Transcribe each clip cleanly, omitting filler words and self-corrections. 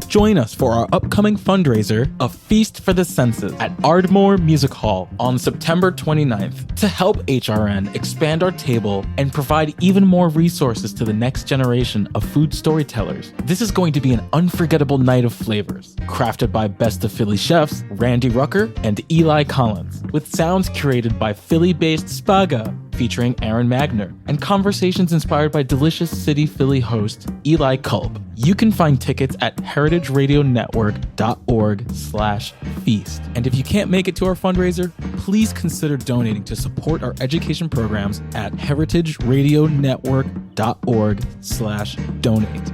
Join us for our upcoming fundraiser, A Feast for the Senses, at Ardmore Music Hall on September 29th to help HRN expand our table and provide even more resources to the next generation of food storytellers. This is going to be an unforgettable night of flavors, crafted by Best of Philly chefs Randy Rucker and Eli Collins, with sounds curated by Philly-based Spaga, featuring Aaron Magner, and conversations inspired by Delicious City Philly host Eli Kulp. You can find tickets at heritageradionetwork.org/feast. And if you can't make it to our fundraiser, please consider donating to support our education programs at heritageradionetwork.org/donate.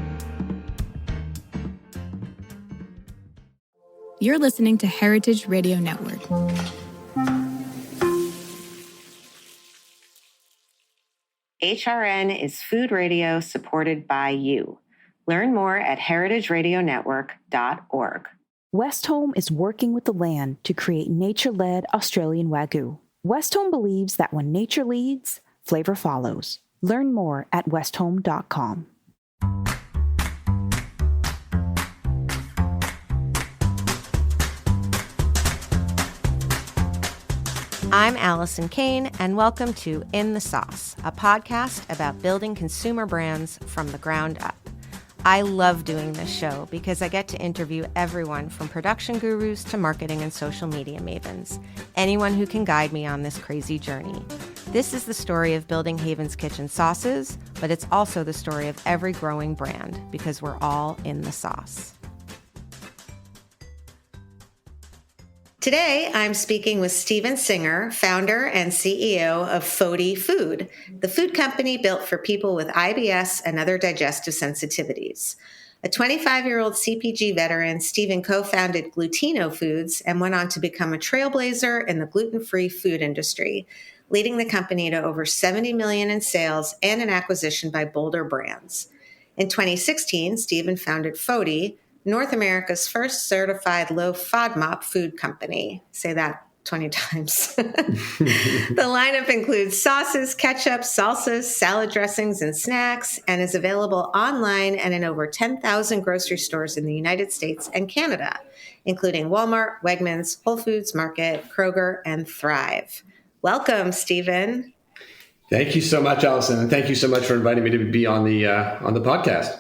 You're listening to Heritage Radio Network. HRN is food radio supported by you. Learn more at heritageradionetwork.org. Westholme is working with the land to create nature-led Australian Wagyu. Westholme believes that when nature leads, flavor follows. Learn more at westholme.com. I'm Allison Kane, and welcome to In the Sauce, a podcast about building consumer brands from the ground up. I love doing this show because I get to interview everyone from production gurus to marketing and social media mavens, anyone who can guide me on this crazy journey. This is the story of building Haven's Kitchen sauces, but it's also the story of every growing brand because we're all in the sauce. Today, I'm speaking with Steven Singer, founder and CEO of Fody Food, the food company built for people with IBS and other digestive sensitivities. A 25-year-old CPG veteran, Steven co-founded Glutino Foods and went on to become a trailblazer in the gluten-free food industry, leading the company to over $70 million in sales and an acquisition by Boulder Brands. In 2016, Steven founded Fody, North America's first certified low FODMAP food company. Say that 20 times. The lineup includes sauces, ketchup, salsas, salad dressings, and snacks, and is available online and in over 10,000 grocery stores in the United States and Canada, including Walmart, Wegmans, Whole Foods Market, Kroger, and Thrive. Welcome, Steven. Thank you so much, Allison, and thank you so much for inviting me to be on the podcast.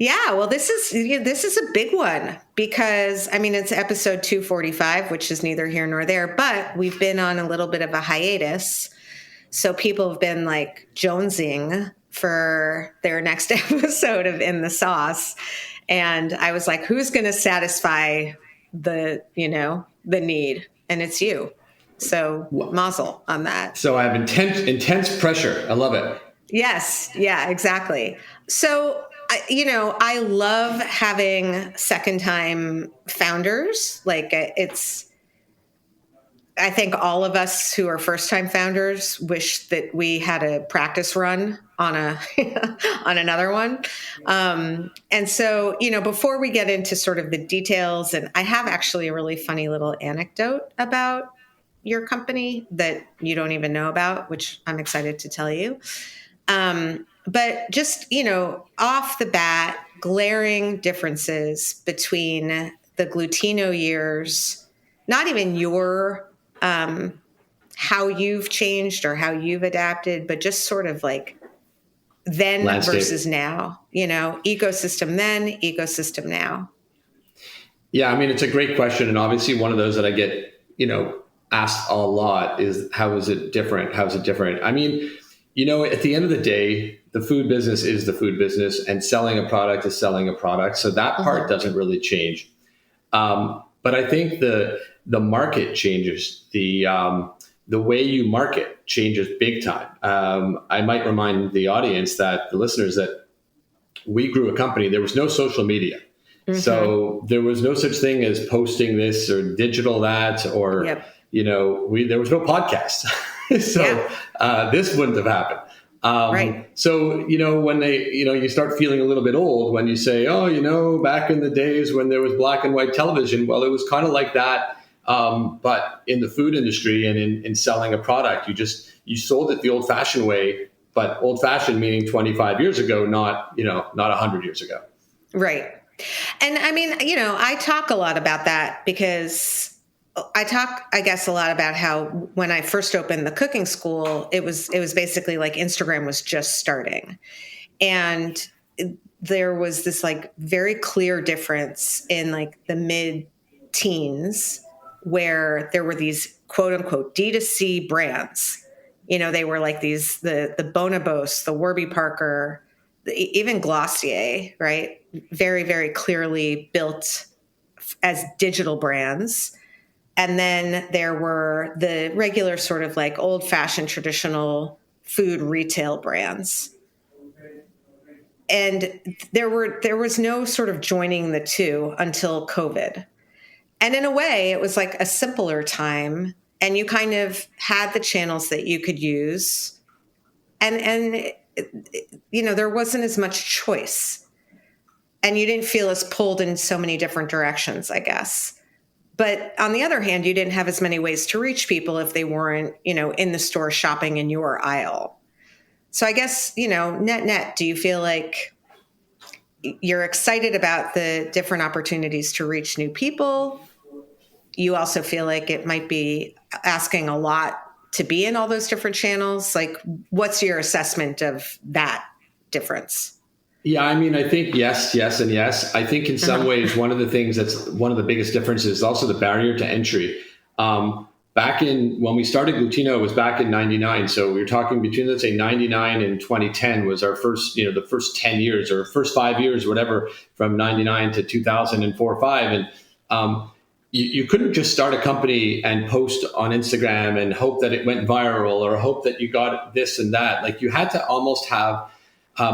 Yeah, well, this is a big one because, I mean, it's episode 245, which is neither here nor there, but we've been on a little bit of a hiatus. So people have been like jonesing for their next episode of In the Sauce. And I was like, who's going to satisfy the need? And it's you. So mazel on that. So I have intense pressure. I love it. Yes. Yeah, exactly. So I love having second-time founders. I think all of us who are first-time founders wish that we had a practice run on on another one. And so, before we get into sort of the details, and I have actually a really funny little anecdote about your company that you don't even know about, which I'm excited to tell you. But just, off the bat, glaring differences between the Glutino years, not even your, how you've changed or how you've adapted, but just sort of like then landscape versus now, ecosystem then, ecosystem now. Yeah, I mean, it's a great question. And obviously one of those that I get, asked a lot is, how is it different? How is it different? I mean, at the end of the day, the food business is the food business, and selling a product is selling a product. So that part doesn't really change. But I think the market changes. The way you market changes big time. I might remind the audience, the listeners, that we grew a company. There was no social media. Mm-hmm. So there was no such thing as posting this or digital that, or, there was no podcast. So this wouldn't have happened. Right. So, when you start feeling a little bit old when you say, back in the days when there was black and white television, well, it was kind of like that. But in the food industry and in selling a product, you sold it the old fashioned way, but old fashioned meaning 25 years ago, not 100 years ago. Right. And I mean, I talk a lot about that because I talk, I guess, a lot about how when I first opened the cooking school, it was basically like Instagram was just starting. And there was this like very clear difference in like the mid teens where there were these quote unquote D2C brands. They were like the Bonobos, the Warby Parker, even Glossier, right? Very, very clearly built as digital brands. And then there were the regular sort of like old fashioned traditional food retail brands. And there was no sort of joining the two until COVID. And in a way, it was like a simpler time. And you kind of had the channels that you could use. And there wasn't as much choice. And you didn't feel as pulled in so many different directions, I guess. But on the other hand, you didn't have as many ways to reach people if they weren't, in the store shopping in your aisle. So I guess, net, do you feel like you're excited about the different opportunities to reach new people? You also feel like it might be asking a lot to be in all those different channels? Like, what's your assessment of that difference? Yeah, I mean, I think yes, and yes. I think in some ways, one of the things that's one of the biggest differences is also the barrier to entry. Back when we started Glutino, it was back in 99. So we were talking between, let's say 99 and 2010 was our first, the first 10 years or first 5 years, whatever, from 99 to 2004 or 5. And you couldn't just start a company and post on Instagram and hope that it went viral or hope that you got this and that. Like you had to almost have,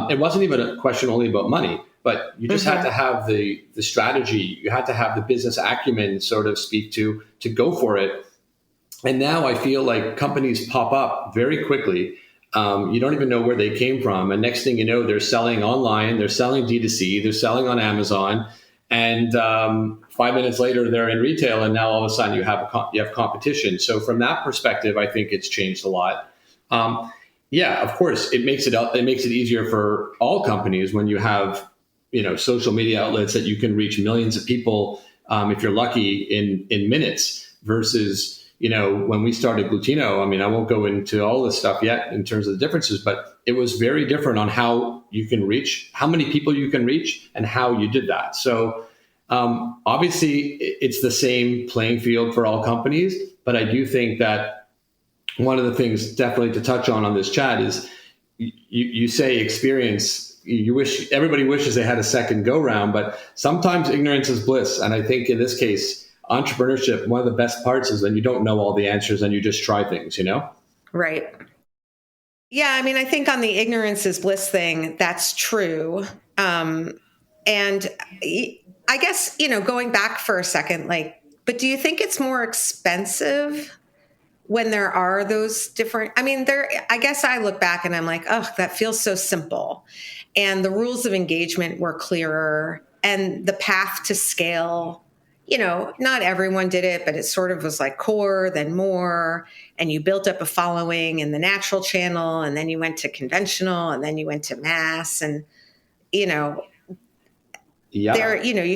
it wasn't even a question only about money, but you just had to have the strategy. You had to have the business acumen, so to speak, to go for it. And now I feel like companies pop up very quickly. You don't even know where they came from. And next thing you know, they're selling online, they're selling D2C, they're selling on Amazon. And 5 minutes later, they're in retail. And now all of a sudden you have competition. So from that perspective, I think it's changed a lot. Yeah, of course, it makes it easier for all companies when you have, social media outlets that you can reach millions of people, if you're lucky, in minutes versus, when we started Glutino. I mean, I won't go into all this stuff yet in terms of the differences, but it was very different on how you can reach, how many people you can reach, and how you did that. So obviously, it's the same playing field for all companies, but I do think that one of the things definitely to touch on this chat is you say experience. Everybody wishes they had a second go round, but sometimes ignorance is bliss. And I think in this case, entrepreneurship, one of the best parts is when you don't know all the answers and you just try things, Right. Yeah. I mean, I think on the ignorance is bliss thing, that's true. And I guess, going back for a second, but do you think it's more expensive when there are those different, I guess I look back and I'm like, oh, that feels so simple. And the rules of engagement were clearer and the path to scale, not everyone did it, but it sort of was like core, then more. And you built up a following in the natural channel, and then you went to conventional, and then you went to mass. And, you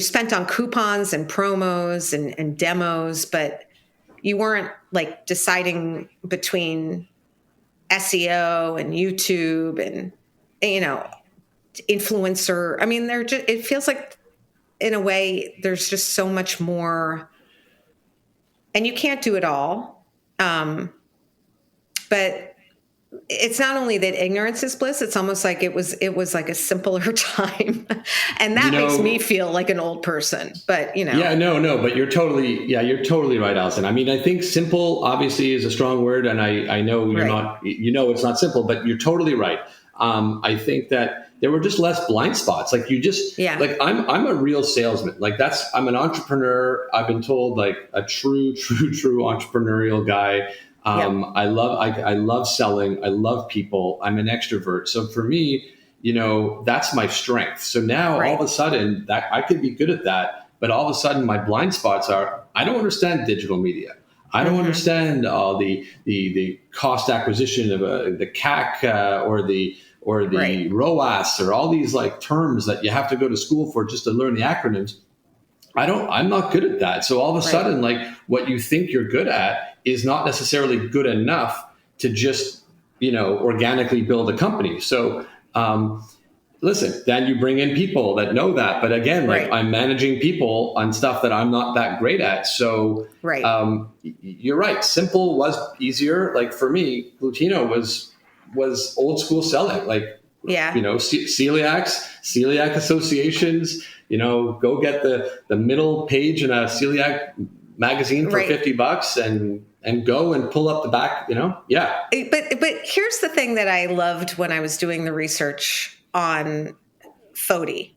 spent on coupons and promos and demos, but you weren't like deciding between SEO and YouTube and, influencer. I mean, it feels like in a way there's just so much more, and you can't do it all. But it's not only that ignorance is bliss, it's almost like it was like a simpler time. And that makes me feel like an old person, but Yeah, no, but you're totally right, Allison. I mean, I think simple obviously is a strong word, and I know you're not, it's not simple, but you're totally right. I think that there were just less blind spots. Like like I'm a real salesman. Like I'm an entrepreneur. I've been told like a true entrepreneurial guy. I love selling. I love people. I'm an extrovert. So for me, that's my strength. So now all of a sudden that I could be good at that, but all of a sudden my blind spots are, I don't understand digital media. I don't understand all the cost acquisition of the CAC or or the Right. ROAS, or all these like terms that you have to go to school for just to learn the acronyms. I'm not good at that. So all of a sudden, like what you think you're good at is not necessarily good enough to just, organically build a company. So, listen, then you bring in people that know that. But again, like Right. I'm managing people on stuff that I'm not that great at. So Right. You're right. Simple was easier. Like for me, Glutino was old school selling. Like, Yeah. celiac associations, go get the middle page in a celiac magazine for Right. $50 and go and pull up the back, Yeah. But here's the thing that I loved when I was doing the research on FODI.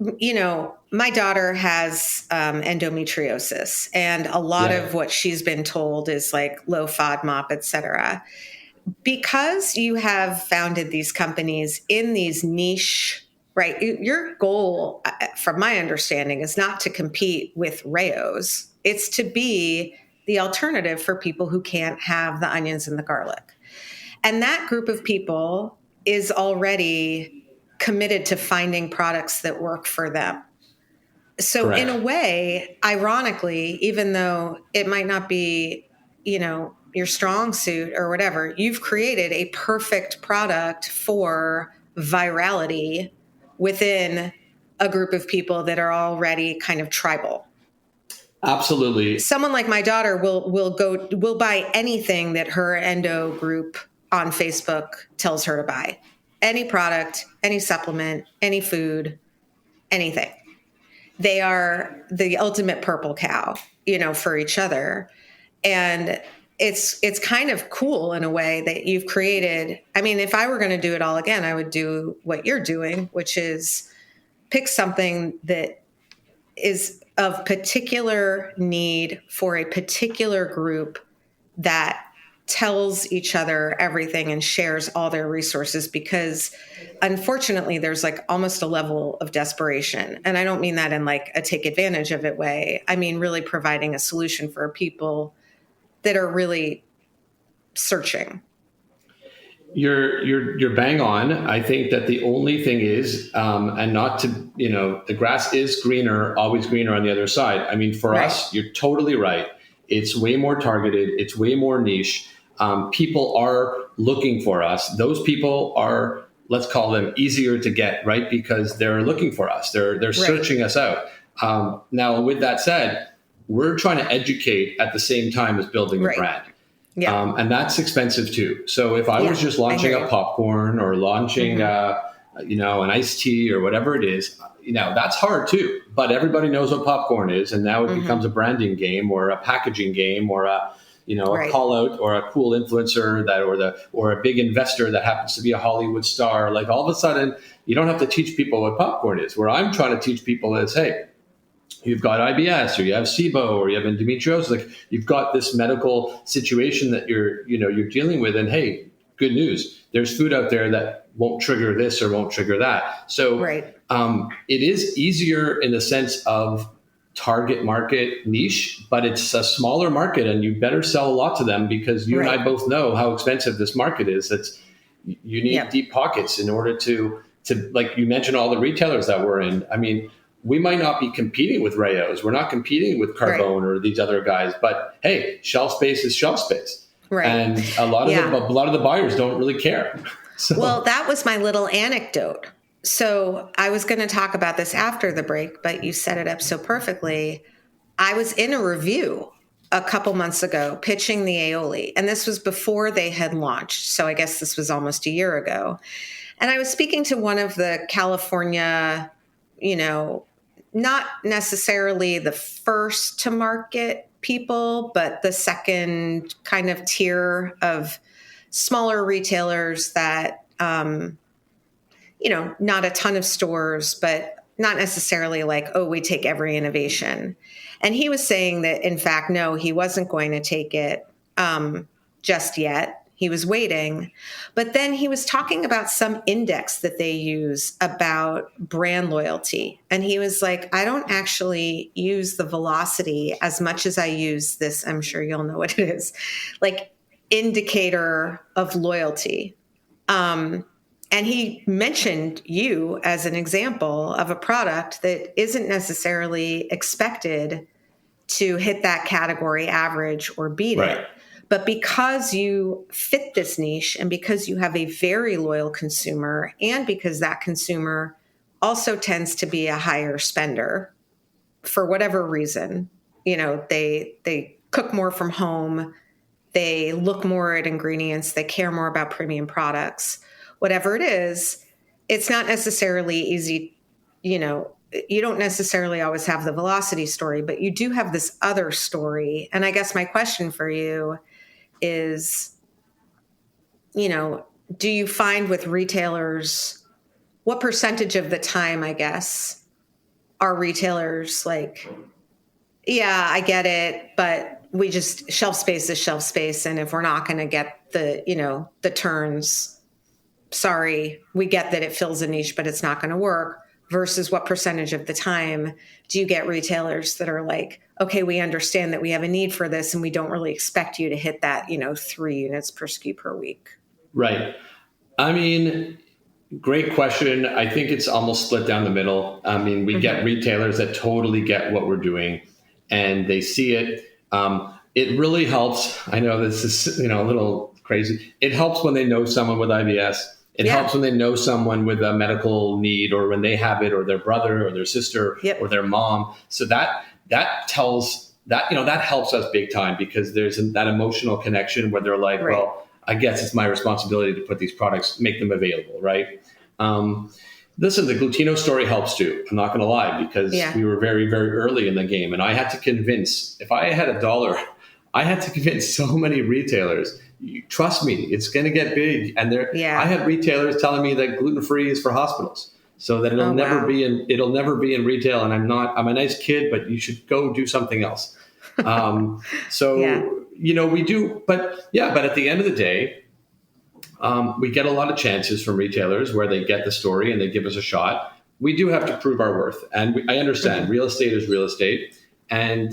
My daughter has endometriosis, and a lot of what she's been told is like low FODMAP, et cetera. Because you have founded these companies in these niche, right? Your goal, from my understanding, is not to compete with Rao's. It's to be the alternative for people who can't have the onions and the garlic. And that group of people is already committed to finding products that work for them. So Correct. in a way, ironically, even though it might not be, your strong suit or whatever, you've created a perfect product for virality within a group of people that are already kind of tribal. Absolutely. Someone like my daughter will buy anything that her endo group on Facebook tells her to buy. Any product, any supplement, any food, anything. They are the ultimate purple cow, for each other. And it's kind of cool in a way that you've created. I mean, if I were going to do it all again, I would do what you're doing, which is pick something that is of particular need for a particular group that tells each other everything and shares all their resources, because unfortunately there's like almost a level of desperation. And I don't mean that in like a take advantage of it way. I mean, really providing a solution for people that are really searching. You're bang on. I think that the only thing is, and not to, the grass is always greener on the other side. I mean, for us, you're totally right. It's way more targeted. It's way more niche. People are looking for us. Those people are, let's call them easier to get, right? Because they're looking for us. They're searching us out. Now, with that said, we're trying to educate at the same time as building a brand. Yeah. And that's expensive too. So if I was just launching a popcorn or launching, an iced tea or whatever it is, that's hard too. But everybody knows what popcorn is. And now it becomes a branding game or a packaging game or a call out or a cool influencer or a big investor that happens to be a Hollywood star. Like all of a sudden, you don't have to teach people what popcorn is. Where I'm trying to teach people is, hey, you've got IBS or you have SIBO or you have endometriosis. Like you've got this medical situation that you're dealing with. And hey, good news. There's food out there that won't trigger this or won't trigger that. So it is easier in the sense of target market niche, but it's a smaller market and you better sell a lot to them because you and I both know how expensive this market is. You need deep pockets in order to like you mentioned all the retailers that we're in. I mean, we might not be competing with Rao's. We're not competing with Carbone or these other guys, but hey, shelf space is shelf space. Right. And a lot of the buyers don't really care. So. Well, that was my little anecdote. So I was going to talk about this after the break, but you set it up so perfectly. I was in a review a couple months ago pitching the aioli, and this was before they had launched. So I guess this was almost a year ago. And I was speaking to one of the California, not necessarily the first to market people, but the second kind of tier of smaller retailers that, not a ton of stores, but not necessarily like, oh, we take every innovation. And he was saying that, in fact, no, he wasn't going to take it just yet. He was waiting. But then he was talking about some index that they use about brand loyalty. And he was like, I don't actually use the velocity as much as I use this. I'm sure you'll know what it is, like indicator of loyalty. And he mentioned you as an example of a product that isn't necessarily expected to hit that category average or beat Right. it. But because you fit this niche and because you have a very loyal consumer and because that consumer also tends to be a higher spender for whatever reason, they cook more from home, they look more at ingredients, they care more about premium products, whatever it is, it's not necessarily easy, you don't necessarily always have the velocity story, but you do have this other story. And I guess my question for you is, do you find with retailers, what percentage of the time, I guess, are retailers like, yeah, I get it, but we just shelf space is shelf space. And if we're not going to get the turns, sorry, we get that it fills a niche, but it's not going to work. Versus what percentage of the time do you get retailers that are like, okay, we understand that we have a need for this and we don't really expect you to hit that, 3 units per SKU per week? Right. I mean, great question. I think it's almost split down the middle. I mean, we get retailers that totally get what we're doing and they see it. It really helps. I know this is, a little crazy. It helps when they know someone with IBS. It helps when they know someone with a medical need or when they have it or their brother or their sister or their mom. So that tells that, that helps us big time because there's that emotional connection where they're like, well, I guess it's my responsibility to put these products, make them available. Right. Listen, the Glutino story helps too. I'm not going to lie because we were very, very early in the game and I had to convince, if I had $1, I had to convince so many retailers, trust me, it's going to get big. And I had retailers telling me that gluten-free is for hospitals, so that it'll never be in retail. And I'm a nice kid, but you should go do something else. We do, but at the end of the day, we get a lot of chances from retailers where they get the story and they give us a shot. We do have to prove our worth. And I understand real estate is real estate. And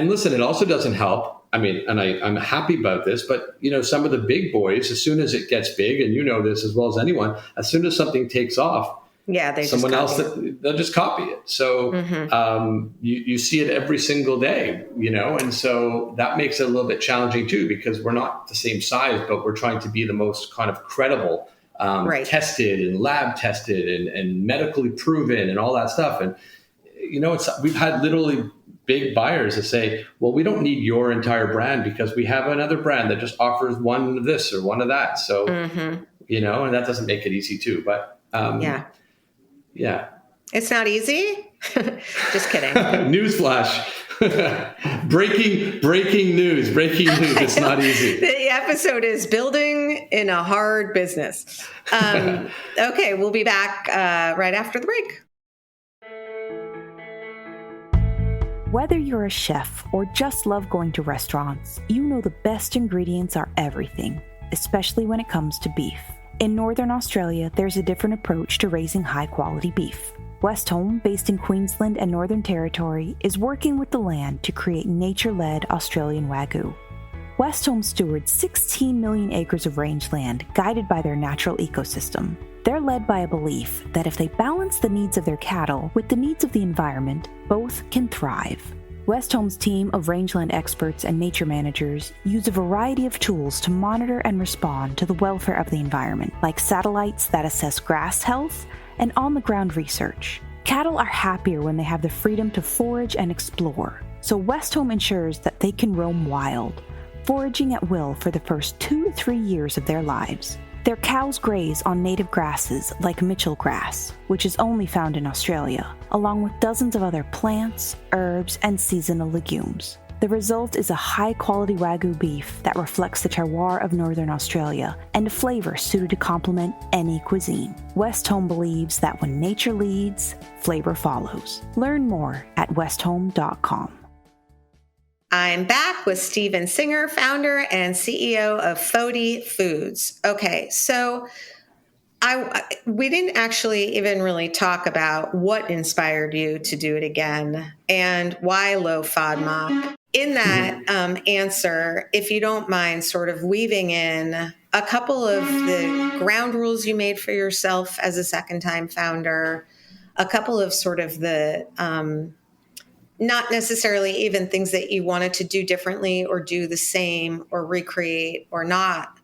listen, it also doesn't help. I mean, and I'm happy about this, but some of the big boys, as soon as it gets big, and this as well as anyone, as soon as something takes off, someone else they'll just copy it. So you see it every single day, and so that makes it a little bit challenging too, because we're not the same size, but we're trying to be the most kind of credible, tested and lab tested and medically proven and all that stuff. And we've had literally big buyers that say, well, we don't need your entire brand because we have another brand that just offers one of this or one of that. So, and that doesn't make it easy too. But yeah. It's not easy. Just kidding. Newsflash. Breaking news. It's not easy. The episode is building in a hard business. Okay. We'll be back right after the break. Whether you're a chef or just love going to restaurants, you know the best ingredients are everything, especially when it comes to beef. In Northern Australia, there's a different approach to raising high-quality beef. Westholme, based in Queensland and Northern Territory, is working with the land to create nature-led Australian Wagyu. Westholme stewards 16 million acres of rangeland guided by their natural ecosystem. They're led by a belief that if they balance the needs of their cattle with the needs of the environment, both can thrive. Westholme's team of rangeland experts and nature managers use a variety of tools to monitor and respond to the welfare of the environment, like satellites that assess grass health and on-the-ground research. Cattle are happier when they have the freedom to forage and explore, so Westholme ensures that they can roam wild, foraging at will for the first 2 to 3 years of their lives. Their cows graze on native grasses like Mitchell grass, which is only found in Australia, along with dozens of other plants, herbs, and seasonal legumes. The result is a high-quality Wagyu beef that reflects the terroir of Northern Australia and a flavor suited to complement any cuisine. Westholme believes that when nature leads, flavor follows. Learn more at westholme.com. I'm back with Steven Singer, founder and CEO of Fody Foods. Okay, so we didn't actually even really talk about what inspired you to do it again and why low FODMAP. In that answer, if you don't mind sort of weaving in a couple of the ground rules you made for yourself as a second-time founder, a couple of sort of the not necessarily even things that you wanted to do differently or do the same or recreate or not,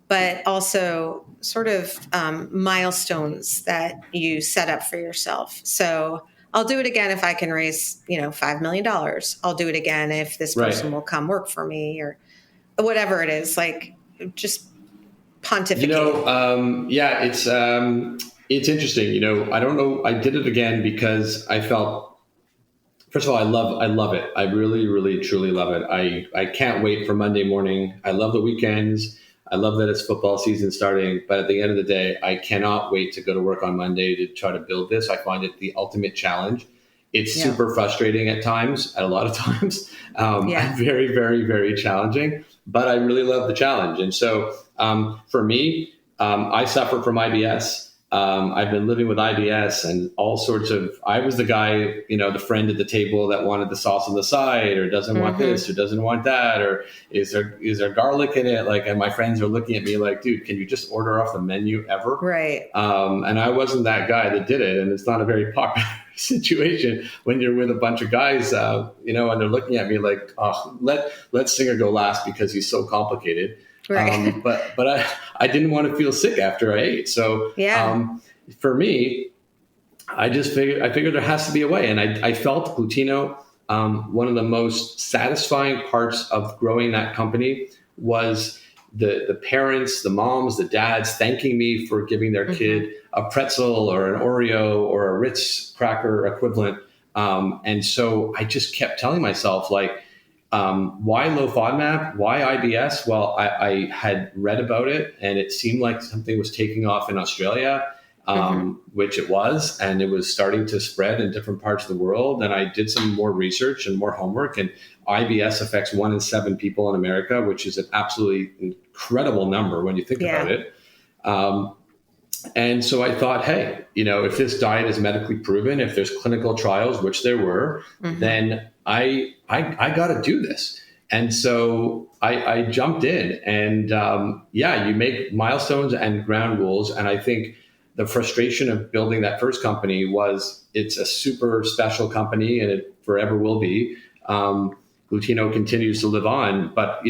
but also sort of milestones that you set up for yourself. So I'll do it again if I can raise, $5 million. I'll do it again if this person will come work for me or whatever it is. Like, just pontificate. Yeah, it's interesting. I don't know. I did it again because I felt, first of all, I love it. I really, really, truly love it. I can't wait for Monday morning. I love the weekends. I love that it's football season starting. But at the end of the day, I cannot wait to go to work on Monday to try to build this. I find it the ultimate challenge. It's super frustrating at times, at a lot of times. Very, very, very challenging. But I really love the challenge. And so for me, I suffer from IBS. I've been living with IBS and all sorts of, I was the guy, the friend at the table that wanted the sauce on the side or doesn't want this or doesn't want that, or is there garlic in it? Like, and my friends are looking at me like, dude, can you just order off the menu ever? Right. And I wasn't that guy that did it. And it's not a very popular situation when you're with a bunch of guys, and they're looking at me like, oh, let Singer go last because he's so complicated. Right. But I didn't want to feel sick after I ate. So for me, I figured there has to be a way. And I felt Glutino, one of the most satisfying parts of growing that company was the parents, the moms, the dads thanking me for giving their kid a pretzel or an Oreo or a Ritz cracker equivalent. And so I just kept telling myself, like, why low FODMAP? Why IBS? Well, I had read about it and it seemed like something was taking off in Australia, which it was, and it was starting to spread in different parts of the world. And I did some more research and more homework, and IBS affects 1 in 7 people in America, which is an absolutely incredible number when you think about it. And so I thought, hey, if this diet is medically proven, if there's clinical trials, which there were, then I got to do this. And so I jumped in and you make milestones and ground rules. And I think the frustration of building that first company was it's a super special company and it forever will be. Glutino continues to live on, but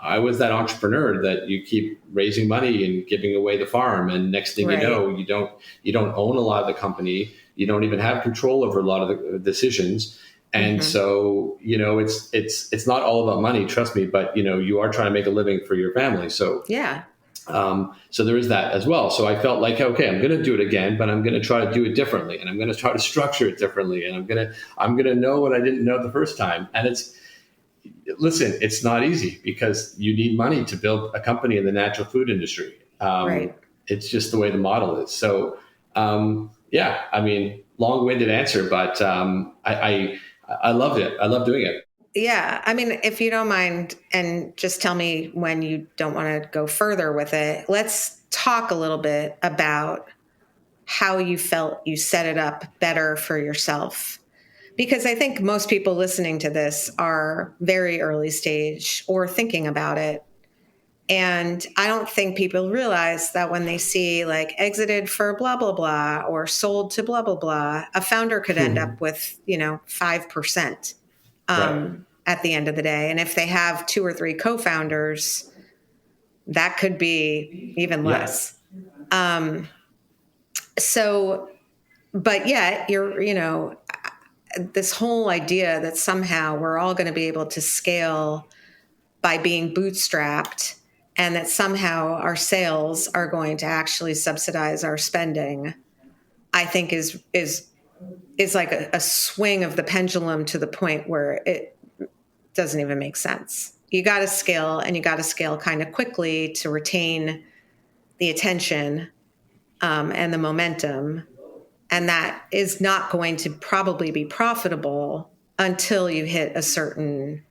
I was that entrepreneur that you keep raising money and giving away the farm. And next thing you know, you don't own a lot of the company. You don't even have control over a lot of the decisions. And so, it's not all about money, trust me, but you are trying to make a living for your family. So, so there is that as well. So I felt like, okay, I'm going to do it again, but I'm going to try to do it differently. And I'm going to try to structure it differently. And I'm going to know what I didn't know the first time. And listen, it's not easy because you need money to build a company in the natural food industry. It's just the way the model is. So, long-winded answer, but I loved it. I love doing it. Yeah. I mean, if you don't mind, and just tell me when you don't want to go further with it, let's talk a little bit about how you felt you set it up better for yourself. Because I think most people listening to this are very early stage or thinking about it. And I don't think people realize that when they see like exited for blah, blah, blah, or sold to blah, blah, blah, a founder could end up with, 5% at the end of the day. And if they have 2 or 3 co-founders, that could be even less. But yet you're, this whole idea that somehow we're all going to be able to scale by being bootstrapped, and that somehow our sales are going to actually subsidize our spending, I think is like a swing of the pendulum to the point where it doesn't even make sense. You got to scale, and you got to scale kind of quickly to retain the attention and the momentum. And that is not going to probably be profitable until you hit a certain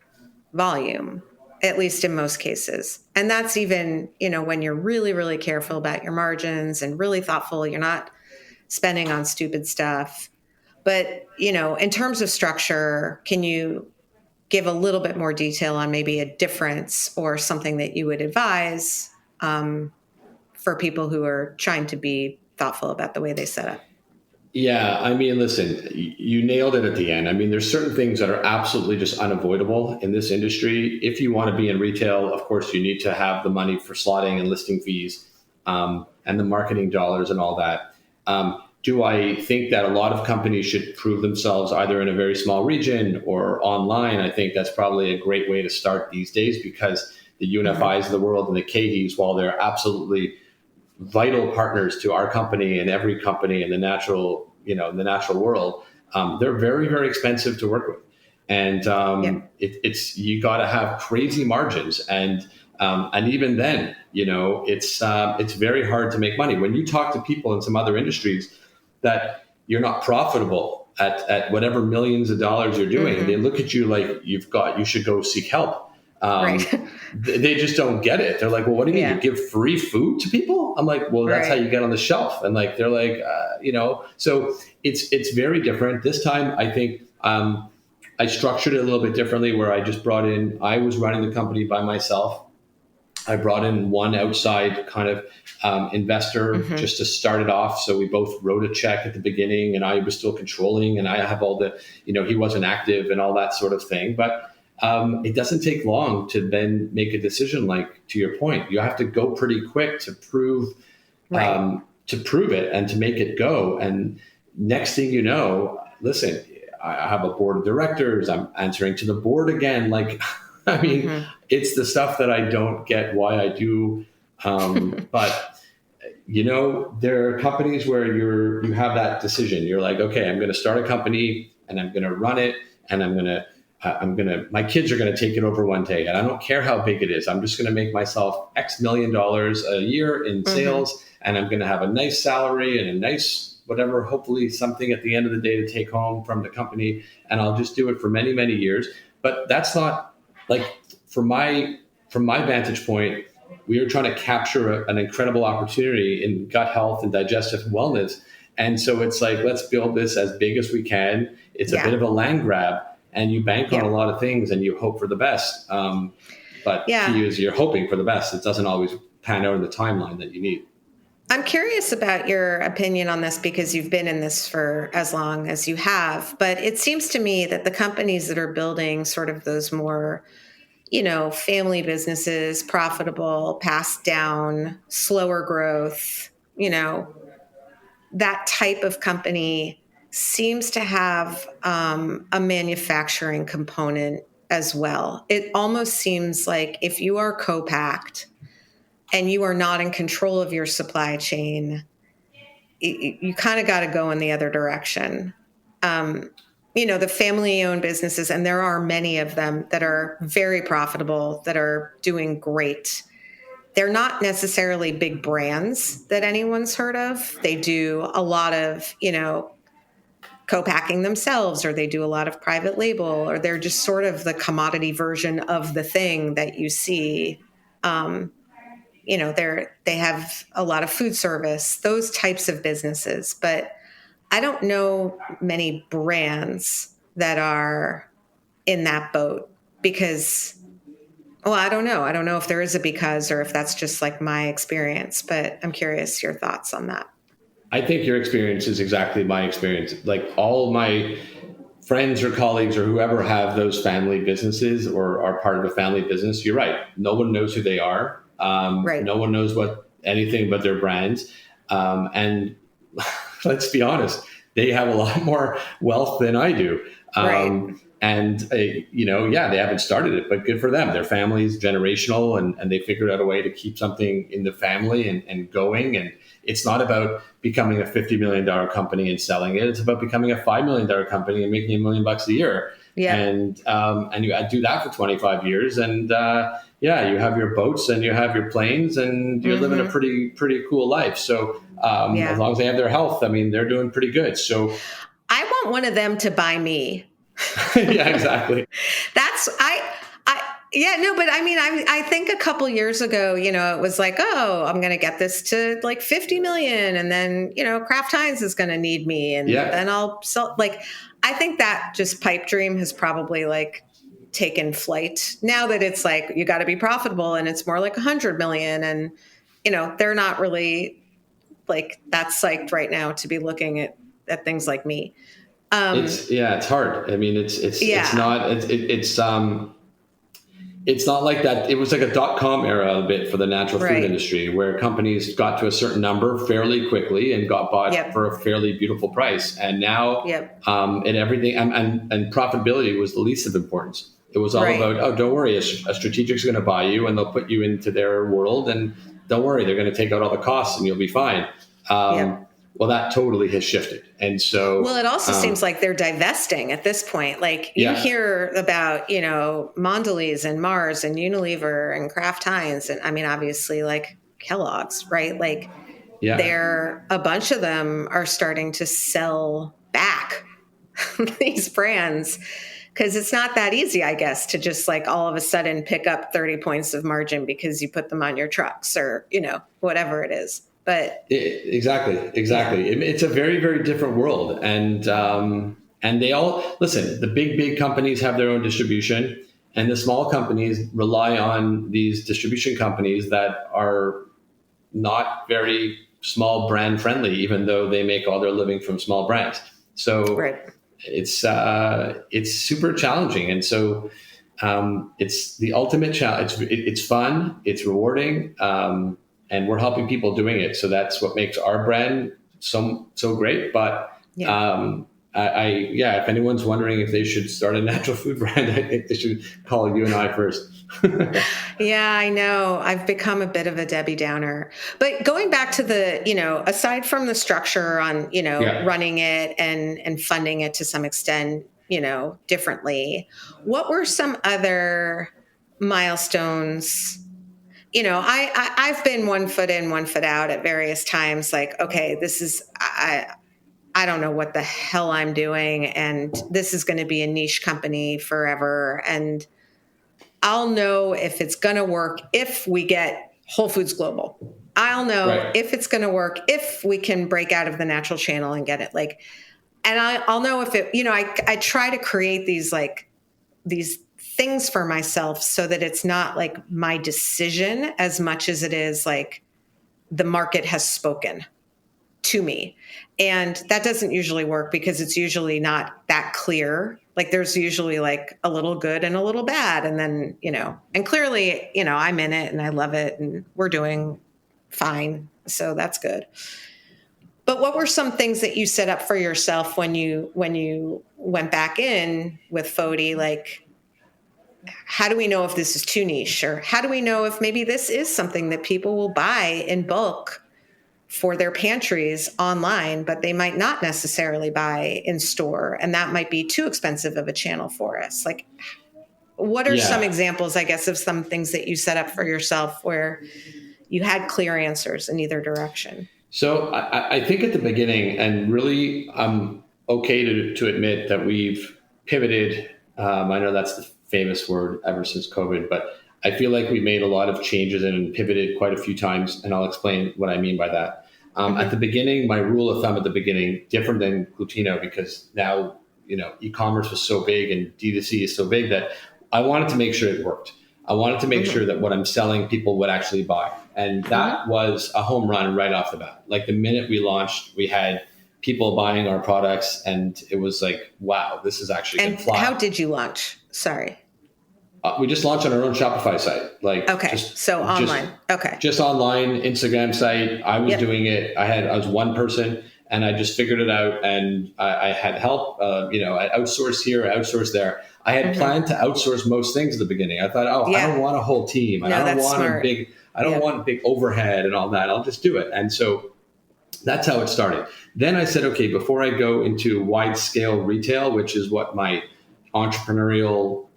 volume, at least in most cases. And that's even, when you're really, really careful about your margins and really thoughtful, you're not spending on stupid stuff. But, in terms of structure, can you give a little bit more detail on maybe a difference or something that you would advise for people who are trying to be thoughtful about the way they set up? Yeah, I mean, listen, you nailed it at the end. I mean, there's certain things that are absolutely just unavoidable in this industry. If you want to be in retail, of course, you need to have the money for slotting and listing fees, and the marketing dollars and all that. Do I think that a lot of companies should prove themselves either in a very small region or online? I think that's probably a great way to start these days, because the UNFIs of the world and the KDs, while they're absolutely vital partners to our company and every company in the natural world, they're very, very expensive to work with. And it's you got to have crazy margins. And even then, it's very hard to make money. When you talk to people in some other industries that you're not profitable at whatever millions of dollars you're doing, they look at you like you should go seek help. They just don't get it. They're like, well, what do you mean? You give free food to people? I'm like, well, that's how you get on the shelf. And like, they're like, so it's very different. This time, I think I structured it a little bit differently, where I just I was running the company by myself. I brought in one outside kind of investor just to start it off. So we both wrote a check at the beginning, and I was still controlling, and I have all the, he wasn't active and all that sort of thing. But it doesn't take long to then make a decision. Like, to your point, you have to go pretty quick to prove it and to make it go. And next thing you know, listen, I have a board of directors. I'm answering to the board again. Like, I mean, it's the stuff that I don't get why I do. But there are companies where you have that decision. You're like, okay, I'm going to start a company and I'm going to run it, and my kids are going to take it over one day, and I don't care how big it is. I'm just going to make myself X million dollars a year in sales, and I'm going to have a nice salary and a nice whatever, hopefully something at the end of the day to take home from the company. And I'll just do it for many, many years. But that's not like, from my vantage point, we are trying to capture an incredible opportunity in gut health and digestive wellness. And so it's like, let's build this as big as we can. It's a bit of a land grab, and you bank on a lot of things and you hope for the best. But key is you're hoping for the best. It doesn't always pan out in the timeline that you need. I'm curious about your opinion on this, because you've been in this for as long as you have. But it seems to me that the companies that are building sort of those more, family businesses, profitable, passed down, slower growth, that type of company seems to have a manufacturing component as well. It almost seems like if you are co-packed and you are not in control of your supply chain, you kind of got to go in the other direction. The family-owned businesses, and there are many of them that are very profitable, that are doing great. They're not necessarily big brands that anyone's heard of. They do a lot of, co-packing themselves, or they do a lot of private label, or they're just sort of the commodity version of the thing that you see. They have a lot of food service, those types of businesses. But I don't know many brands that are in that boat, because, I don't know. I don't know if there is a because, or if that's just like my experience, but I'm curious your thoughts on that. I think your experience is exactly my experience. Like, all of my friends or colleagues or whoever have those family businesses or are part of a family business, you're right. No one knows who they are. No one knows anything but their brands. And let's be honest, they have a lot more wealth than I do. And, they haven't started it, but good for them. Their family's generational, and they figured out a way to keep something in the family and going. And it's not about becoming a $50 million company and selling it. It's about becoming a $5 million company and making $1 million a year. Yeah. And you do that for 25 years. And you have your boats and you have your planes, and you're living a pretty cool life. So as long as they have their health, they're doing pretty good. So I want one of them to buy me. Yeah, exactly. I think a couple years ago, it was like, I'm going to get this to like 50 million. And then, Kraft Heinz is going to need me. And then I'll sell. Like, I think that just pipe dream has probably like taken flight now that it's like, you got to be profitable and it's more like 100 million. And, they're not really like that psyched right now to be looking at things like me. It's hard. I mean, it's not like that. It was like a .com era a bit for the natural food industry, where companies got to a certain number fairly quickly and got bought for a fairly beautiful price. And now, and everything and profitability was the least of importance. It was all about, don't worry, a strategic's going to buy you and they'll put you into their world, and don't worry, they're going to take out all the costs and you'll be fine. Well, that totally has shifted. And so, well, it also seems like they're divesting at this point. Like you hear about, Mondelez and Mars and Unilever and Kraft Heinz. And I mean, obviously like Kellogg's, right? Like a bunch of them are starting to sell back these brands, because it's not that easy, I guess, to just like all of a sudden pick up 30 points of margin because you put them on your trucks or, whatever it is. But exactly. It's a very, very different world. And they all, listen, the big companies have their own distribution, and the small companies rely on these distribution companies that are not very small brand friendly, even though they make all their living from small brands. So it's super challenging. And so it's the ultimate challenge. It's fun. It's rewarding. And we're helping people doing it. So that's what makes our brand so great. But if anyone's wondering if they should start a natural food brand, I think they should call you and I first. Yeah, I know. I've become a bit of a Debbie Downer. But going back to the, aside from the structure on, running it and funding it to some extent, differently, what were some other milestones? I've been 1 foot in, 1 foot out at various times. Like, okay, this is, I don't know what the hell I'm doing. And this is going to be a niche company forever. And I'll know if it's going to work if we get Whole Foods Global. I'll know if it's going to work if we can break out of the natural channel and get it. Like, and I'll know if it, I try to create these things for myself so that it's not like my decision as much as it is like the market has spoken to me. And that doesn't usually work because it's usually not that clear. Like there's usually like a little good and a little bad. And then, and clearly, I'm in it and I love it and we're doing fine. So that's good. But what were some things that you set up for yourself when you went back in with Fody? Like, how do we know if this is too niche, or how do we know if maybe this is something that people will buy in bulk for their pantries online, but they might not necessarily buy in store, and that might be too expensive of a channel for us? Like, what are some examples, I guess, of some things that you set up for yourself where you had clear answers in either direction? So I think at the beginning, and really I'm okay to admit that we've pivoted. I know that's the famous word ever since COVID, but I feel like we made a lot of changes and pivoted quite a few times, and I'll explain what I mean by that. At the beginning, my rule of thumb at the beginning, different than Glutino, because now, e-commerce was so big and D2C is so big that I wanted to make sure it worked. I wanted to make sure that what I'm selling, people would actually buy. And that was a home run right off the bat. Like the minute we launched, we had people buying our products, and it was like, wow, this is actually going to fly. How did you launch? Sorry. We just launched on our own Shopify site. Online. Just online Instagram site. I was doing it. I was one person, and I just figured it out. And I had help. I outsourced here, outsourced there. I had planned to outsource most things at the beginning. I thought, I don't want a whole team. I don't want smart. I don't want big overhead and all that. I'll just do it. And so that's how it started. Then I said, okay, before I go into wide scale retail, which is what my entrepreneurial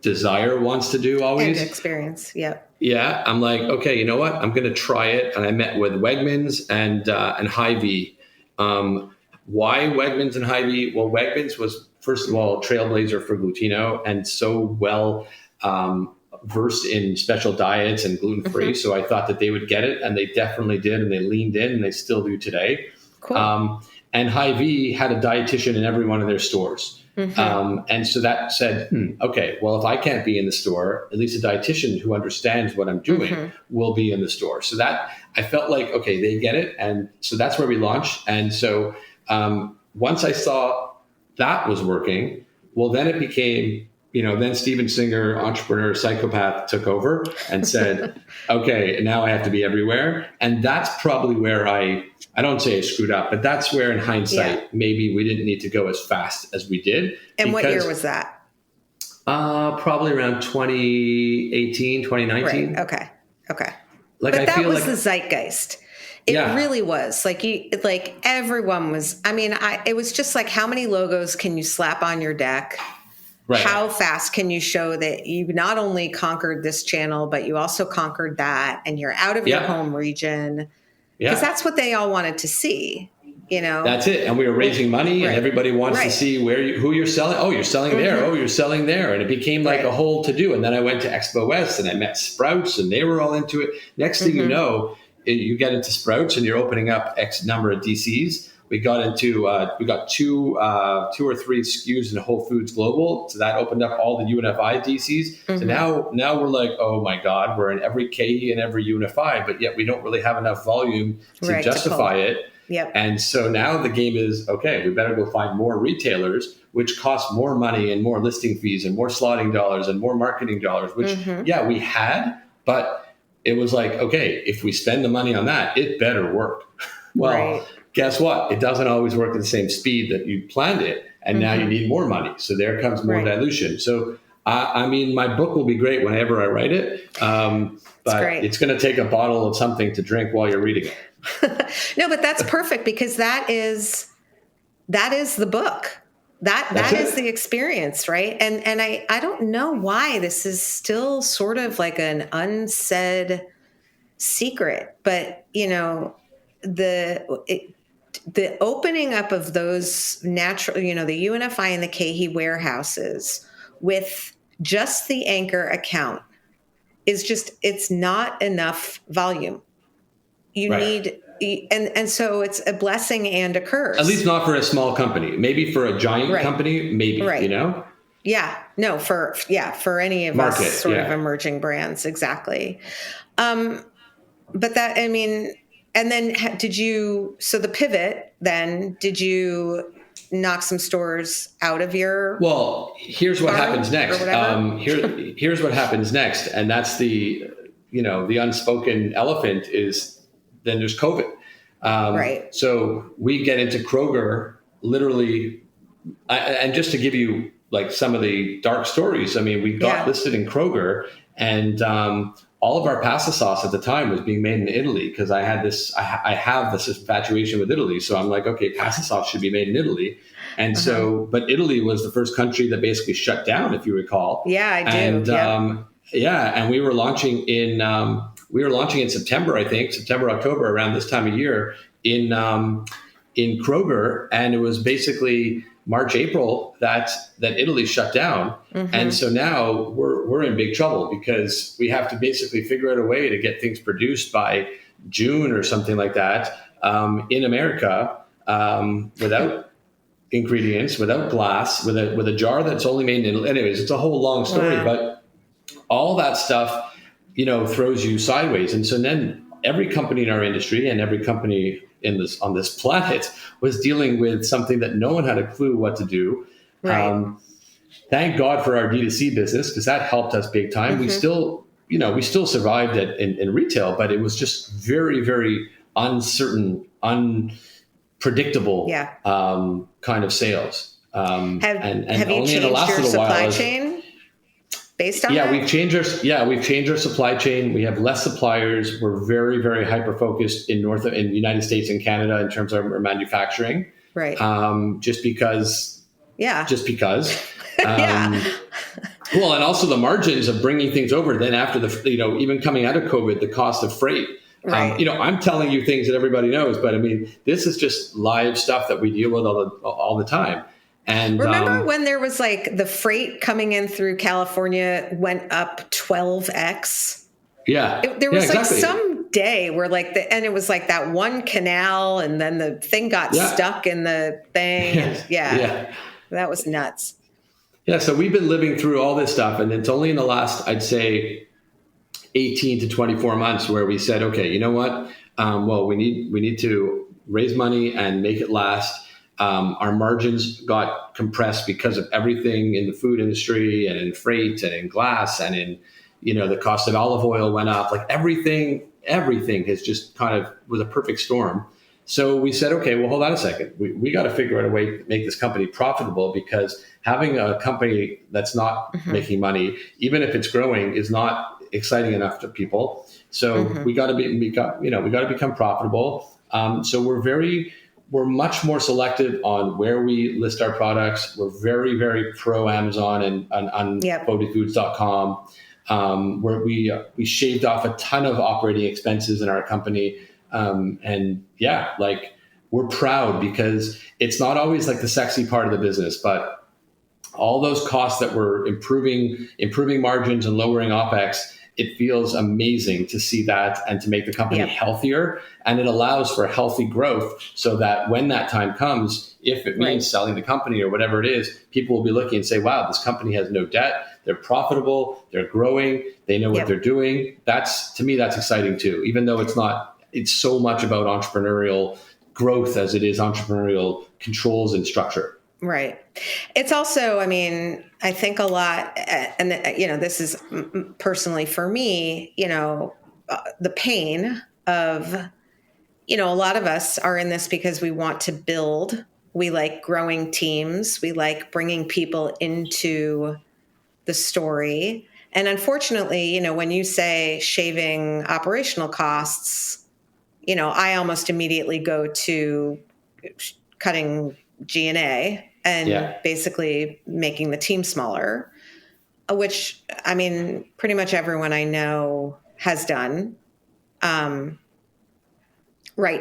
desire wants to do always. And experience. Yep. Yeah. I'm like, okay, you know what? I'm going to try it. And I met with Wegmans and Hy-Vee. Why Wegmans and Hy-Vee? Well, Wegmans was, first of all, trailblazer for Glutino and so well versed in special diets and gluten-free. So I thought that they would get it, and they definitely did. And they leaned in, and they still do today. Cool. and Hy-Vee had a dietitian in every one of their stores. And so that said, okay, well, if I can't be in the store, at least a dietitian who understands what I'm doing will be in the store. So that I felt like, okay, they get it. And so that's where we launched. And so once I saw that was working, well, then it became, then Steven Singer, entrepreneur, psychopath, took over and said, okay, now I have to be everywhere. And that's probably where I don't say I screwed up, but that's where in hindsight, maybe we didn't need to go as fast as we did. And what year was that? Probably around 2018, 2019. Right. Okay. Like, but I that feel was like the zeitgeist. It really was like everyone was, it was just like, how many logos can you slap on your deck? Right. How fast can you show that you not only conquered this channel, but you also conquered that, and you're out of your home region? Because that's what they all wanted to see, That's it. And we were raising money, and everybody wants to see who you're selling. Oh, you're selling there. Oh, you're selling there. And it became like a whole to-do. And then I went to Expo West, and I met Sprouts, and they were all into it. Next thing you know, you get into Sprouts, and you're opening up X number of DCs. We got into we got two or three SKUs in Whole Foods Global, so that opened up all the UNFI DCs. So now we're like, oh my God, we're in every KE and every UNFI, but yet we don't really have enough volume to justify it. Yep. And so now the game is, okay, we better go find more retailers, which cost more money and more listing fees and more slotting dollars and more marketing dollars, which we had, but it was like, okay, if we spend the money on that, it better work. Well. Guess what? It doesn't always work at the same speed that you planned it. And now you need more money. So there comes more dilution. So, my book will be great whenever I write it. But it's going to take a bottle of something to drink while you're reading it. No, but that's perfect, because that is the book. That is the experience, right? And I don't know why this is still sort of like an unsaid secret, but the opening up of those natural, the UNFI and the KeHE warehouses with just the anchor account is just, it's not enough volume. You need, and so it's a blessing and a curse. At least not for a small company. Maybe for a giant company, maybe, Yeah, no, for any of us sort of emerging brands. Exactly. But that, and then so the pivot, then did you knock some stores out of your? Well, here's what happens next. Here's what happens next. And that's the unspoken elephant is then there's COVID. So we get into Kroger literally. And just to give you like some of the dark stories, we got listed in Kroger, and all of our pasta sauce at the time was being made in Italy, because I have this infatuation with Italy. So I'm like, okay, pasta sauce should be made in Italy. And so, but Italy was the first country that basically shut down, if you recall. Yeah, I do. And and we were launching in September, I think, September, October, around this time of year in Kroger. And it was basically March, April that Italy shut down. And so now we're in big trouble, because we have to basically figure out a way to get things produced by June or something like that in America, without ingredients, without glass, with a jar that's only made in Italy. Anyways, it's a whole long story, but all that stuff, throws you sideways. And so then every company in our industry and every company on this planet was dealing with something that no one had a clue what to do. Thank God for our D2C business, because that helped us big time. We still survived in retail, but it was just very, very uncertain, unpredictable kind of sales. Have you changed your supply chain based on that? We've changed our supply chain. We have less suppliers. We're very, very hyper focused in the United States and Canada in terms of our manufacturing. Right. Just because. Well, and also the margins of bringing things over. Then after even coming out of COVID, the cost of freight. Right. I'm telling you things that everybody knows, but this is just live stuff that we deal with all the time. And remember when there was like the freight coming in through California went up 12x? Yeah. There was like some day where and it was like that one canal and then the thing got stuck in the thing. And that was nuts. Yeah. So we've been living through all this stuff, and it's only in the last, I'd say, 18 to 24 months where we said, okay, you know what? Well, we need to raise money and make it last. Our margins got compressed because of everything in the food industry and in freight and in glass and in, the cost of olive oil went up. Like everything has just kind of was a perfect storm. So we said, okay, well, hold on a second. We got to figure out a way to make this company profitable, because having a company that's not making money, even if it's growing, is not exciting enough to people. So we got to become profitable. So we're much more selective on where we list our products. We're very, very pro Amazon and on FodyFoods.com, where we shaved off a ton of operating expenses in our company. We're proud, because it's not always like the sexy part of the business, but all those costs that we're improving margins and lowering OPEX, it feels amazing to see that and to make the company healthier. And it allows for healthy growth, so that when that time comes, if it means selling the company or whatever it is, people will be looking and say, wow, this company has no debt. They're profitable. They're growing. They know what they're doing. To me, that's exciting too, even though it's so much about entrepreneurial growth as it is entrepreneurial controls and structure. Right. It's also, I think a lot, and this is personally for me, the pain of, a lot of us are in this because we want to build. We like growing teams. We like bringing people into the story. And unfortunately, when you say shaving operational costs, I almost immediately go to cutting G&A and basically making the team smaller, which, pretty much everyone I know has done right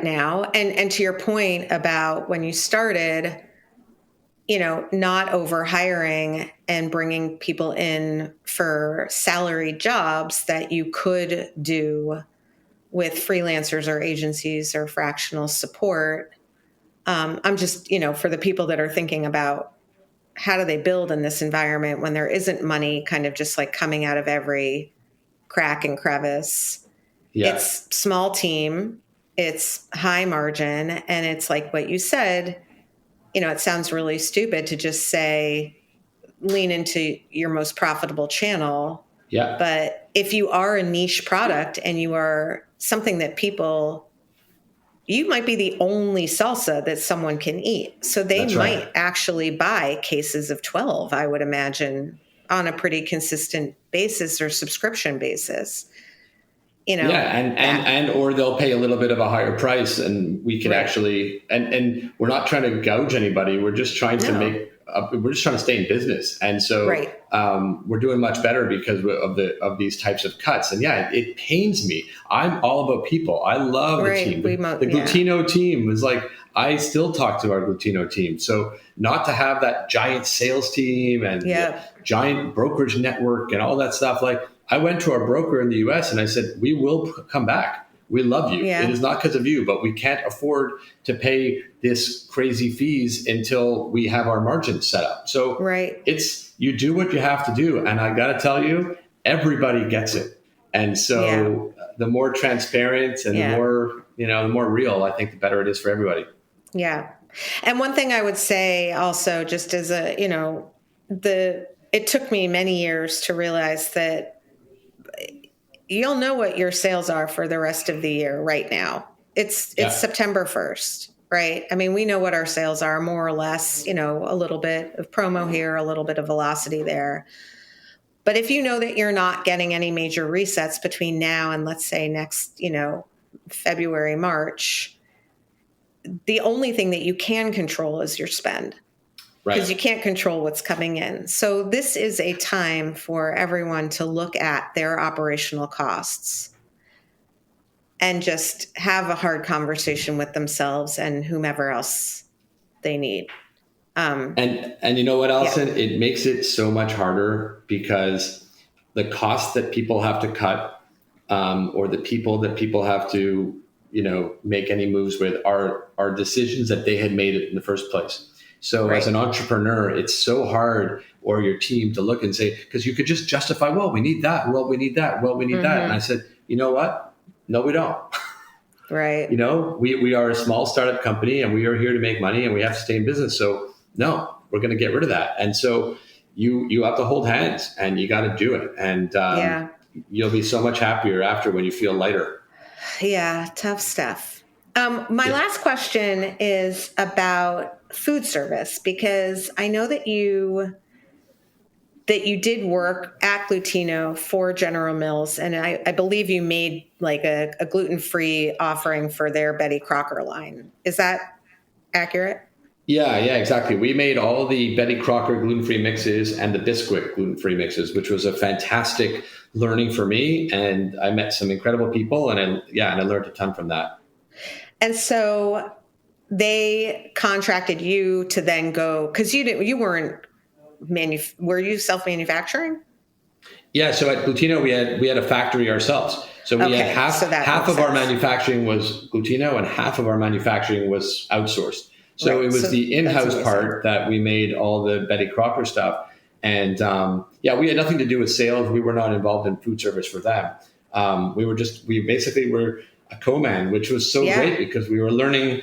now. And to your point about when you started, not over hiring and bringing people in for salaried jobs that you could do with freelancers or agencies or fractional support. I'm just, for the people that are thinking about how do they build in this environment when there isn't money kind of just like coming out of every crack and crevice. Yeah. It's small team, it's high margin, and it's like what you said, it sounds really stupid to just say, lean into your most profitable channel. Yeah. But if you are a niche product and you are something that you might be the only salsa that someone can eat. So they might actually buy cases of 12, I would imagine, on a pretty consistent basis or subscription basis. Or they'll pay a little bit of a higher price, and we can actually, and we're not trying to gouge anybody. We're just trying to we're just trying to stay in business. And so we're doing much better because of these types of cuts. And it pains me. I'm all about people. I love the team. The Glutino team was like, I still talk to our Glutino team. So not to have that giant sales team and the giant brokerage network and all that stuff. Like, I went to our broker in the US and I said, we will come back. We love you. Yeah. It is not because of you, but we can't afford to pay this crazy fees until we have our margins set up. So it's, you do what you have to do. And I got to tell you, everybody gets it. And so the more transparent and the more real, I think the better it is for everybody. Yeah. And one thing I would say also, just as it took me many years to realize that you'll know what your sales are for the rest of the year right now. It's September 1st, right? We know what our sales are more or less, a little bit of promo here, a little bit of velocity there. But if you know that you're not getting any major resets between now and let's say next, February, March, the only thing that you can control is your spend. Because you can't control what's coming in. So this is a time for everyone to look at their operational costs and just have a hard conversation with themselves and whomever else they need. And you know what, Allison? Yeah. It makes it so much harder because the costs that people have to cut or the people that people have to, make any moves with are decisions that they had made in the first place. So Right. as an entrepreneur, it's so hard, or your team, to look and say, because you could just justify, well, we need that. Well, we need that. Well, we need that. And I said, you know what? No, we don't. Right. We are a small startup company and we are here to make money and we have to stay in business. So no, we're going to get rid of that. And so you have to hold hands and you got to do it. And you'll be so much happier after when you feel lighter. Yeah, tough stuff. My last question is about food service, because I know that you did work at Glutino for General Mills, and I believe you made like a gluten-free offering for their Betty Crocker line. Is that accurate? Yeah, exactly. We made all the Betty Crocker gluten-free mixes and the Bisquick gluten-free mixes, which was a fantastic learning for me. And I met some incredible people, and I learned a ton from that. And so they contracted you to then go, because you weren't were you self-manufacturing? Yeah, so at Glutino we had a factory ourselves. So we had half of our manufacturing was Glutino and half of our manufacturing was outsourced. So right. It was the in-house part that we made all the Betty Crocker stuff. And we had nothing to do with sales. We were not involved in food service for them. We basically were a co-man, which was so great because we were learning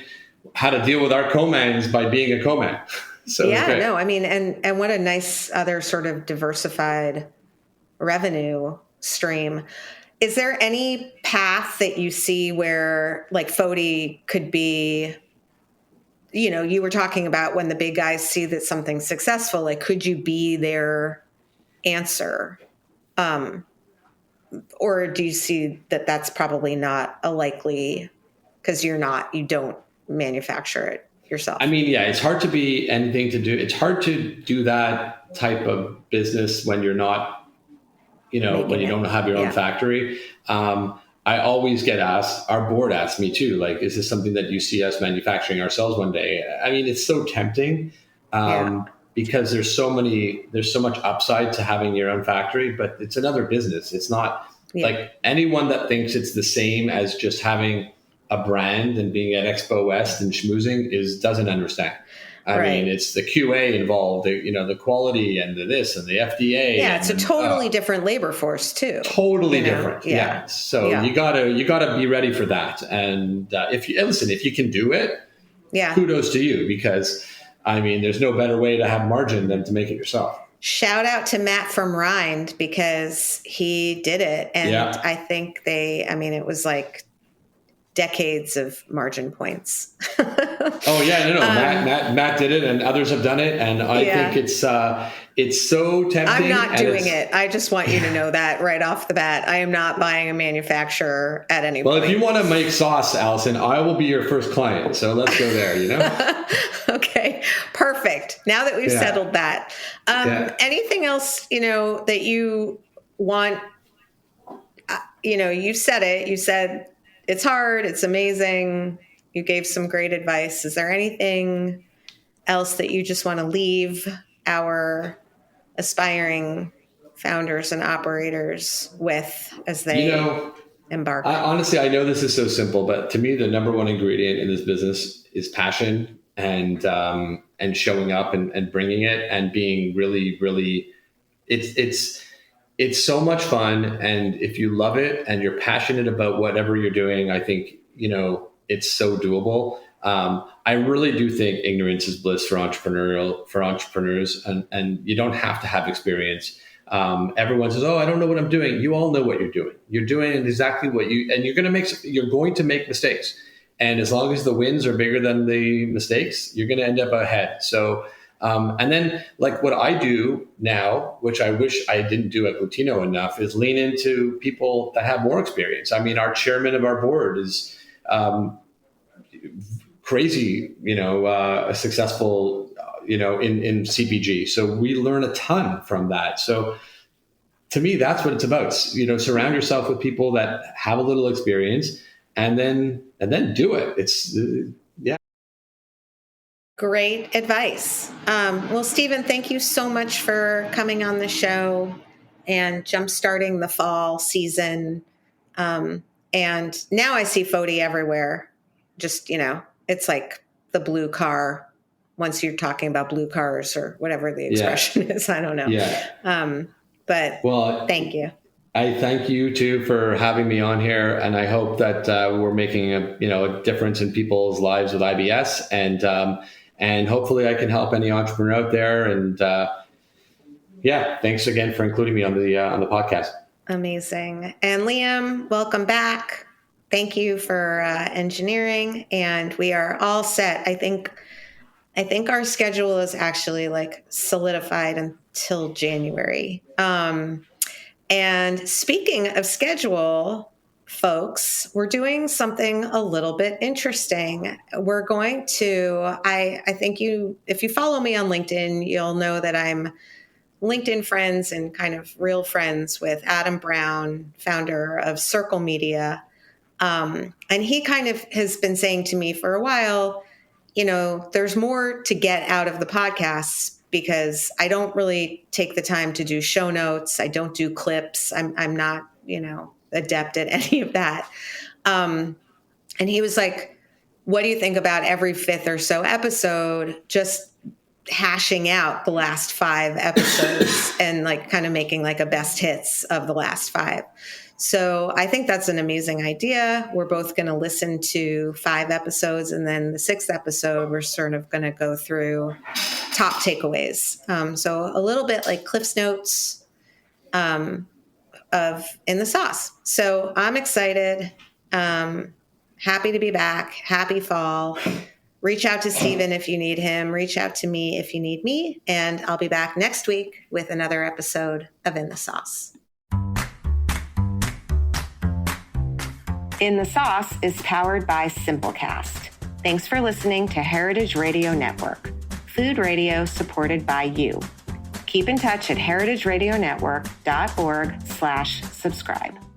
how to deal with our co-mans by being a co-man. So I mean, and what a nice other sort of diversified revenue stream. Is there any path that you see where like Fody could be, you were talking about when the big guys see that something's successful, like, could you be their answer? Or do you see that that's probably not a likely, because you don't manufacture it yourself? I mean, it's hard to be anything to do. It's hard to do that type of business when you're not, when you don't have your own factory. I always get asked, our board asks me too, like, is this something that you see us manufacturing ourselves one day? I mean, it's so tempting because there's so much upside to having your own factory, but it's another business. It's not like anyone that thinks it's the same as just having a brand and being at Expo West and schmoozing doesn't understand. I mean, it's the QA involved, the quality and the this and the FDA. Yeah, it's a totally different labor force too. Totally different. Yeah. So you gotta be ready for that. And if you can do it, kudos to you, because I mean, there's no better way to have margin than to make it yourself. Shout out to Matt from Rind, because he did it, and I think it was like decades of margin points. Matt did it, and others have done it, and I think it's so tempting. I'm not doing it. I just want you to know that right off the bat. I am not buying a manufacturer at any point. Well, if you want to make sauce, Allison, I will be your first client. So let's go there. Okay, perfect. Now that we've settled that, anything else that you want? You said it. You said it's hard. It's amazing. You gave some great advice. Is there anything else that you just want to leave our aspiring founders and operators with as they embark? Honestly, I know this is so simple, but to me, the number one ingredient in this business is passion and showing up and bringing it and being really, really. It's so much fun, and if you love it and you're passionate about whatever you're doing, I think it's so doable. I really do think ignorance is bliss for entrepreneurs, and you don't have to have experience. Everyone says, "Oh, I don't know what I'm doing." You all know what you're doing. You're doing exactly what you're going to make mistakes, and as long as the wins are bigger than the mistakes, you're going to end up ahead. So. And then like what I do now, which I wish I didn't do at Glutino enough, is lean into people that have more experience. I mean, our chairman of our board is crazy, successful, in CPG. So we learn a ton from that. So to me, that's what it's about. Surround yourself with people that have a little experience and then do it. It's Great advice. Well, Stephen, thank you so much for coming on the show and jumpstarting the fall season. And now I see Fody everywhere. Just, it's like the blue car. Once you're talking about blue cars or whatever the expression is, I don't know. Yeah. But thank you. I thank you too for having me on here, and I hope that we're making a difference in people's lives with IBS, and hopefully I can help any entrepreneur out there. And thanks again for including me on the podcast. Amazing. And Liam, welcome back. Thank you for engineering, and we are all set. I think our schedule is actually like solidified until January. And speaking of schedule, folks, we're doing something a little bit interesting. We're going to, I think if you follow me on LinkedIn, you'll know that I'm LinkedIn friends and kind of real friends with Adam Brown, founder of Circle Media. And he kind of has been saying to me for a while, there's more to get out of the podcasts, because I don't really take the time to do show notes. I don't do clips. I'm not, adept at any of that. And he was like, what do you think about every fifth or so episode, just hashing out the last 5 episodes and like kind of making like a best hits of the last 5? So I think that's an amazing idea. We're both going to listen to 5 episodes, and then the 6th episode, we're sort of going to go through top takeaways. So a little bit like Cliff's Notes of In the Sauce. So I'm excited. Happy to be back. Happy fall. Reach out to Steven if you need him. Reach out to me if you need me. And I'll be back next week with another episode of In the Sauce. In the Sauce is powered by Simplecast. Thanks for listening to Heritage Radio Network, food radio supported by you. Keep in touch at heritageradionetwork.org/subscribe.